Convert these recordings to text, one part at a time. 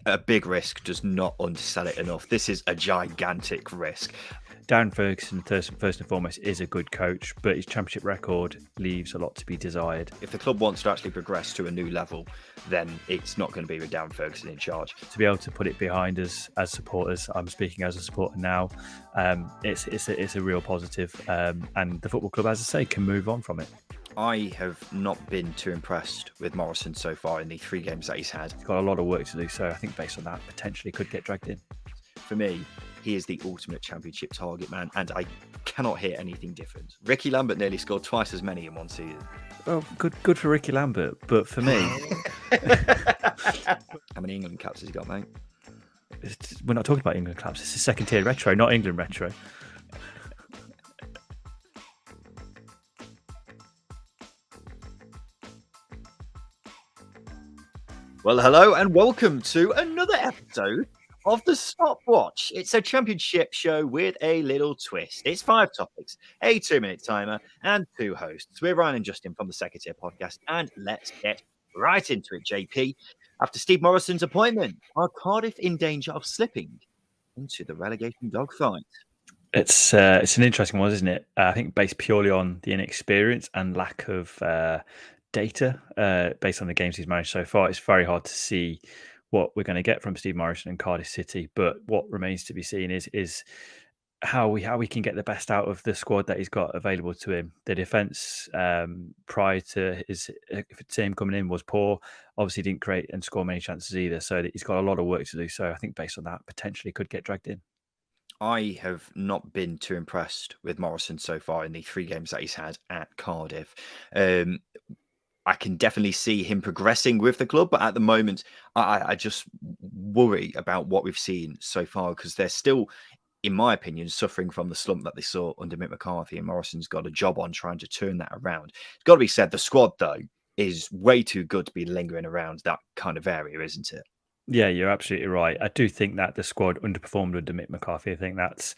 A big risk does not undersell it enough. This is a gigantic risk. Darren Ferguson, first and foremost, is a good coach, but his championship record leaves a lot to be desired. If the club wants to actually progress to a new level, then it's not going to be with Darren Ferguson in charge. To be able to put it behind us as supporters, I'm speaking as a supporter now, it's a real positive, and the football club, as I say, can move on from it. I have not been too impressed with Morison so far in the 3 games that he's had. He's got a lot of work to do, so I think based on that, potentially could get dragged in. For me, he is the ultimate championship target man, and I cannot hear anything different. Ricky Lambert nearly scored twice as many in one season. Well, good for Ricky Lambert, but for me... How many England caps has he got, mate? We're not talking about England caps. It's a second-tier retro, not England retro. Well, hello and welcome to another episode of the Stopwatch. It's a championship show with a little twist. It's 5 topics, a 2-minute timer, and 2 hosts. We're Ryan and Justin from the Second Tier Podcast, and let's get right into it, JP. After Steve Morison's appointment, are Cardiff in danger of slipping into the relegation dogfight? It's an interesting one, isn't it? I think based purely on the inexperience and lack of data, based on the games he's managed so far, it's very hard to see what we're going to get from Steve Morison and Cardiff City. But what remains to be seen is how we can get the best out of the squad that he's got available to him. The defence prior to his team coming in was poor. Obviously, didn't create and score many chances either. So he's got a lot of work to do. So I think based on that, potentially could get dragged in. I have not been too impressed with Morison so far in the 3 games that he's had at Cardiff. I can definitely see him progressing with the club, but at the moment, I just worry about what we've seen so far because they're still, in my opinion, suffering from the slump that they saw under Mick McCarthy, and Morison's got a job on trying to turn that around. It's got to be said, the squad, though, is way too good to be lingering around that kind of area, isn't it? Yeah, you're absolutely right. I do think that the squad underperformed under Mick McCarthy. I think that's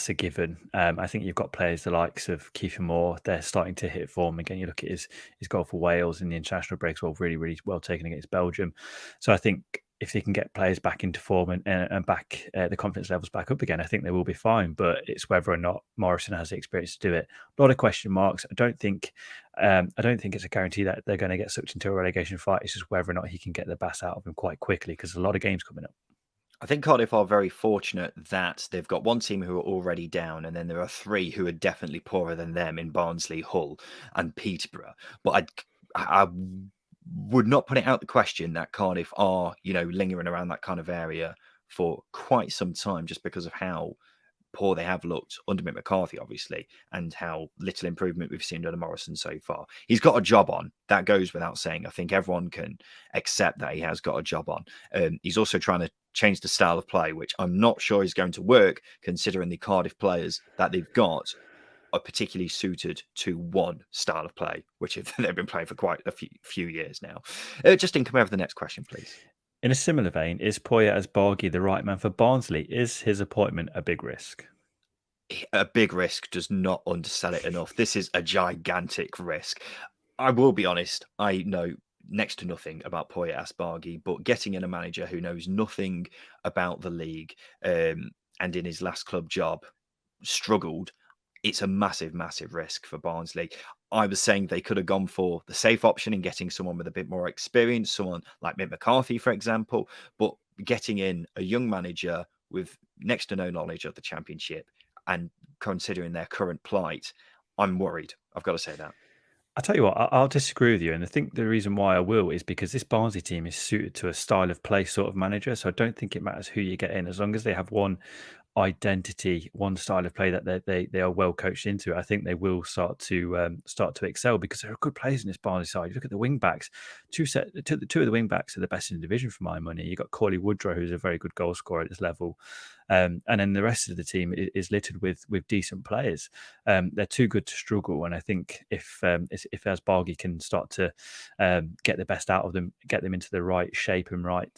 a given. I think you've got players the likes of Kiefer Moore. They're starting to hit form again. You look at his goal for Wales in the international breaks, really, really well taken against Belgium. So I think if they can get players back into form and back the confidence levels back up again, I think they will be fine. But it's whether or not Morison has the experience to do it. A lot of question marks. I don't think it's a guarantee that they're going to get sucked into a relegation fight. It's just whether or not he can get the best out of him quite quickly because there's a lot of games coming up. I think Cardiff are very fortunate that they've got one team who are already down, and then there are 3 who are definitely poorer than them in Barnsley, Hull, and Peterborough. But I would not put it out the question that Cardiff are, lingering around that kind of area for quite some time, just because of how poor they have looked under Mick McCarthy, obviously, and how little improvement we've seen under Morison so far. He's got a job on. That goes without saying. I think everyone can accept that he has got a job on. He's also trying to change the style of play, which I'm not sure is going to work, considering the Cardiff players that they've got are particularly suited to one style of play, which they've been playing for quite a few years now. Justin, come over to the next question, please. In a similar vein, is Asbaghi the right man for Barnsley? Is his appointment a big risk? A big risk does not undersell it enough. This is a gigantic risk. I will be honest, I know next to nothing about Asbaghi, but getting in a manager who knows nothing about the league and in his last club job struggled, it's a massive, massive risk for Barnsley. I was saying they could have gone for the safe option in getting someone with a bit more experience, someone like Mick McCarthy, for example, but getting in a young manager with next to no knowledge of the Championship and considering their current plight, I'm worried. I've got to say that. I'll tell you what, I'll disagree with you. And I think the reason why I will is because this Barnsley team is suited to a style of play sort of manager. So I don't think it matters who you get in, as long as they have one identity, one style of play that they are well coached into. I think they will start to excel because there are good players in this Barnsley side. You look at the wing backs, two of the wing backs are the best in the division for my money. You've got Corley Woodrow, who's a very good goal scorer at this level, and then the rest of the team is littered with decent players. They're too good to struggle, and I think if Asbaghi can start to get the best out of them, get them into the right shape and right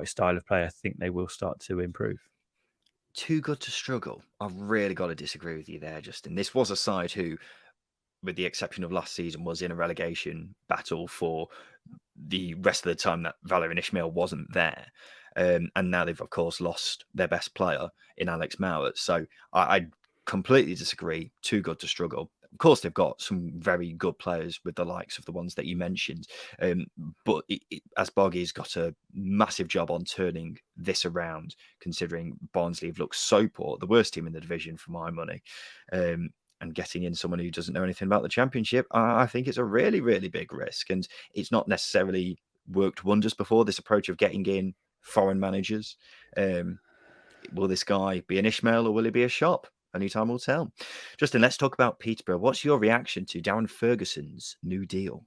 style of play, I think they will start to improve. Too good to struggle. I've really got to disagree with you there, Justin. This was a side who, with the exception of last season, was in a relegation battle for the rest of the time that Valérien Ismaël wasn't there. And now they've, of course, lost their best player in Alex Mowat. So I completely disagree. Too good to struggle. Of course, they've got some very good players with the likes of the ones that you mentioned. But Asbaghi's got a massive job on turning this around, considering Barnsley have looked so poor, the worst team in the division for my money. And getting in someone who doesn't know anything about the Championship, I think it's a really, really big risk. And it's not necessarily worked wonders before, this approach of getting in foreign managers. Will this guy be an Ishmael or will he be a Shop? Only time will tell. Justin, let's talk about Peterborough. What's your reaction to Darren Ferguson's new deal?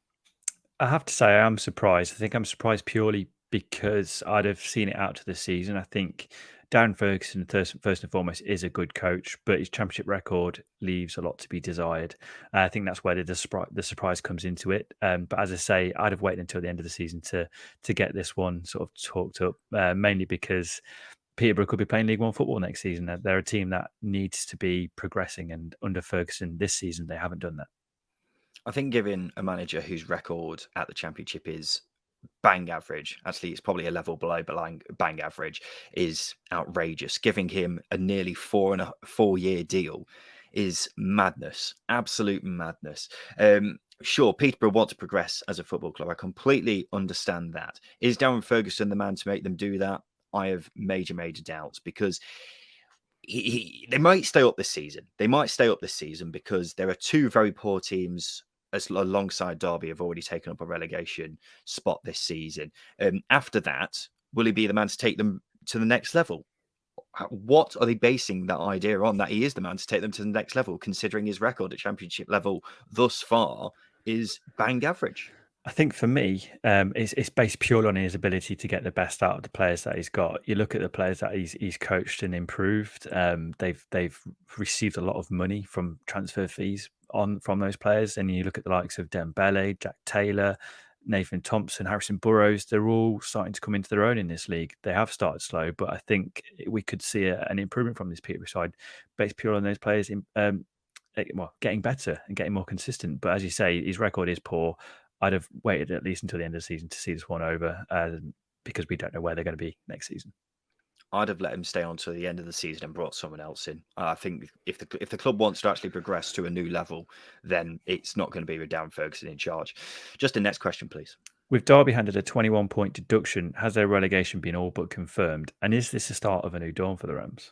I have to say I am surprised. I think I'm surprised purely because I'd have seen it out to the season. I think Darren Ferguson, first and foremost, is a good coach, but his championship record leaves a lot to be desired. I think that's where the surprise comes into it. But as I say, I'd have waited until the end of the season to get this one sort of talked up, mainly because Peterborough could be playing League One football next season. They're a team that needs to be progressing, and under Ferguson this season, they haven't done that. I think giving a manager whose record at the Championship is bang average, actually it's probably a level below bang average, is outrageous. Giving him a nearly 4 year deal is madness, absolute madness. Sure, Peterborough want to progress as a football club. I completely understand that. Is Darren Ferguson the man to make them do that? I have major doubts, because they might stay up this season. They might stay up this season because there are two very poor teams alongside Derby have already taken up a relegation spot this season. After that, will he be the man to take them to the next level? What are they basing that idea on, that he is the man to take them to the next level, considering his record at Championship level thus far is bang average? I think for me, it's based purely on his ability to get the best out of the players that he's got. You look at the players that he's coached and improved. They've received a lot of money from transfer fees from those players, and you look at the likes of Dembele, Jack Taylor, Nathan Thompson, Harrison Burrows. They're all starting to come into their own in this league. They have started slow, but I think we could see an improvement from this Peterborough side based purely on those players. Getting better and getting more consistent. But as you say, his record is poor. I'd have waited at least until the end of the season to see this one over, because we don't know where they're going to be next season. I'd have let him stay on to the end of the season and brought someone else in. I think if the club wants to actually progress to a new level, then it's not going to be with Darren Ferguson in charge. Just the next question, please. With Derby handed a 21-point deduction, has their relegation been all but confirmed? And is this the start of a new dawn for the Rams?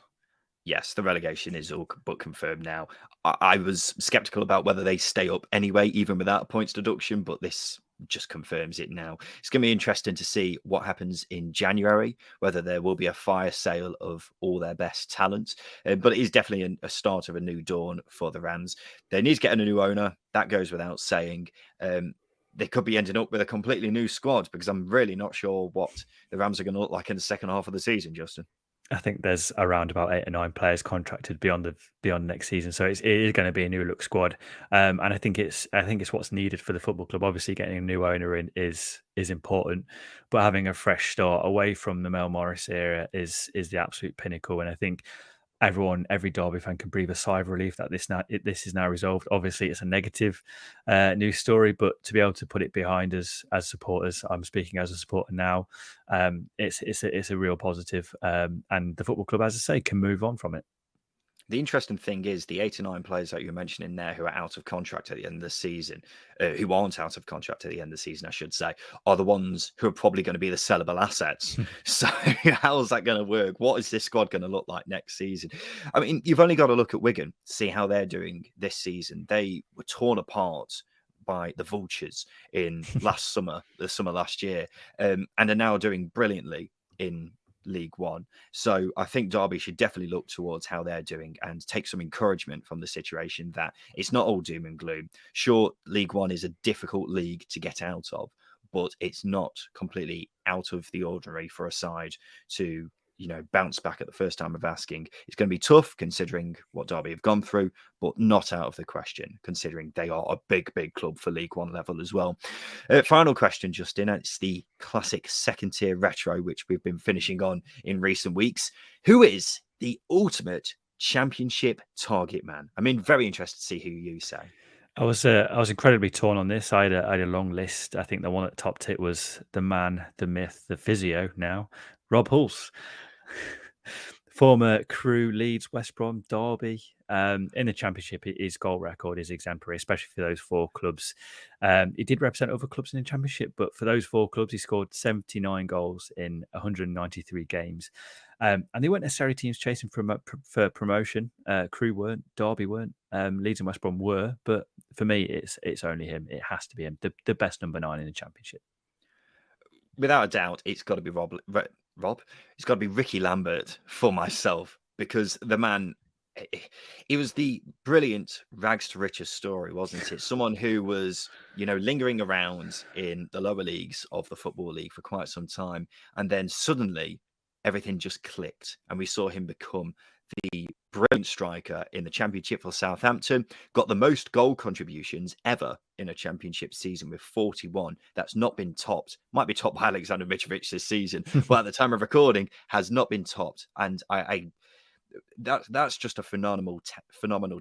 Yes, the relegation is all but confirmed now. I was sceptical about whether they stay up anyway, even without a points deduction, but this just confirms it now. It's going to be interesting to see what happens in January, whether there will be a fire sale of all their best talent. But it is definitely a start of a new dawn for the Rams. They need to get a new owner. That goes without saying. They could be ending up with a completely new squad, because I'm really not sure what the Rams are going to look like in the second half of the season, Justin. I think there's around about 8 or 9 players contracted beyond next season, so it is going to be a new look squad, and I think it's what's needed for the football club. Obviously, getting a new owner in is important, but having a fresh start away from the Mel Morris era is the absolute pinnacle. And I think every Derby fan can breathe a sigh of relief that this is now resolved. Obviously, it's a negative news story, but to be able to put it behind us as supporters, I'm speaking as a supporter now, it's a real positive, and the football club, as I say, can move on from it. The interesting thing is the 8 or 9 players that you're mentioning there who are out of contract at the end of the season, who aren't out of contract at the end of the season, I should say, are the ones who are probably going to be the sellable assets. So how's that going to work? What is this squad going to look like next season? I mean, you've only got to look at Wigan, see how they're doing this season. They were torn apart by the Vultures in the summer last year, and are now doing brilliantly in League One. So I think Derby should definitely look towards how they're doing and take some encouragement from the situation that it's not all doom and gloom. Sure, League One is a difficult league to get out of, but it's not completely out of the ordinary for a side to bounce back at the first time of asking. It's going to be tough considering what Derby have gone through, but not out of the question considering they are a big club for League One level as well. Final question, Justin. It's the classic second tier retro, which we've been finishing on in recent weeks. Who is the ultimate Championship target man? I mean, very interested to see who you say. I was incredibly torn on this. I had a long list. I think the one at the top tip was the man, the myth, the physio now, Rob Hulse. Former Crewe, Leeds, West Brom, Derby. In the Championship, his goal record is exemplary, especially for those 4 clubs. He did represent other clubs in the Championship, but for those 4 clubs, he scored 79 goals in 193 games. And they weren't necessarily teams chasing for promotion. Crewe weren't, Derby weren't, Leeds and West Brom were. But for me, it's only him. It has to be him, the best number 9 in the Championship. Without a doubt, it's got to be Rob. It's got to be Ricky Lambert for myself, because the man, it was the brilliant rags to riches story, wasn't it? Someone who was, lingering around in the lower leagues of the Football League for quite some time, and then suddenly everything just clicked, and we saw him become the brilliant striker in the Championship for Southampton, got the most goal contributions ever in a Championship season with 41. That's not been topped. Might be topped by Alexander Mitrovic this season, but at the time of recording has not been topped. And that's just a phenomenal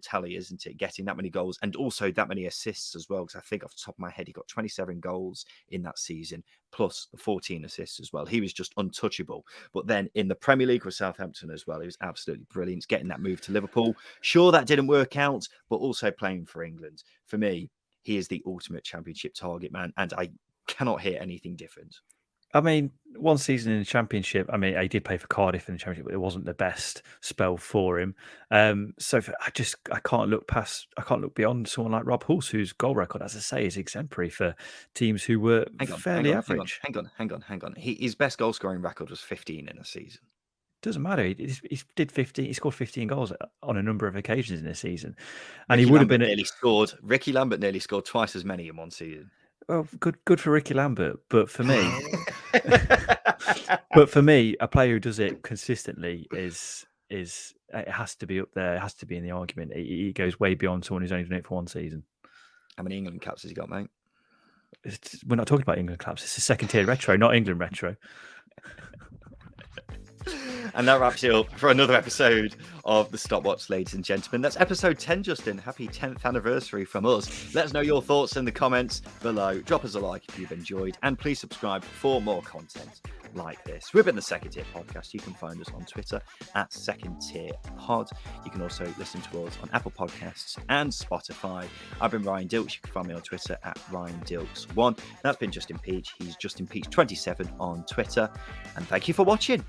tally, isn't it? Getting that many goals and also that many assists as well. Because I think off the top of my head, he got 27 goals in that season, plus the 14 assists as well. He was just untouchable. But then in the Premier League with Southampton as well, he was absolutely brilliant. Getting that move to Liverpool. Sure, that didn't work out, but also playing for England. For me, he is the ultimate Championship target man, and I cannot hear anything different. I mean, one season in the Championship, he did play for Cardiff in the Championship, but it wasn't the best spell for him. I can't look beyond someone like Rob Hulse, whose goal record, as I say, is exemplary for teams who were fairly average. Hang on. His best goal scoring record was 15 in a season. Doesn't matter. He did 15. He scored 15 goals on a number of occasions in a season, and he would have been Ricky Lambert nearly scored twice as many in one season. Well, good for Ricky Lambert, but for me, a player who does it consistently is it has to be up there. It has to be in the argument. He goes way beyond someone who's only done it for one season. How many England caps has he got, mate? We're not talking about England caps. It's a second-tier retro, not England retro. And that wraps it up for another episode of the Stopwatch, ladies and gentlemen. That's episode 10, Justin. Happy 10th anniversary from us. Let us know your thoughts in the comments below. Drop us a like if you've enjoyed, and please subscribe for more content like this. We've been the Second Tier Podcast. You can find us on Twitter at Second Tier Pod. You can also listen to us on Apple Podcasts and Spotify. I've been Ryan Dilks. You can find me on Twitter at RyanDilks1. That's been Justin Peach. He's Justin Peach 27 on Twitter. And thank you for watching.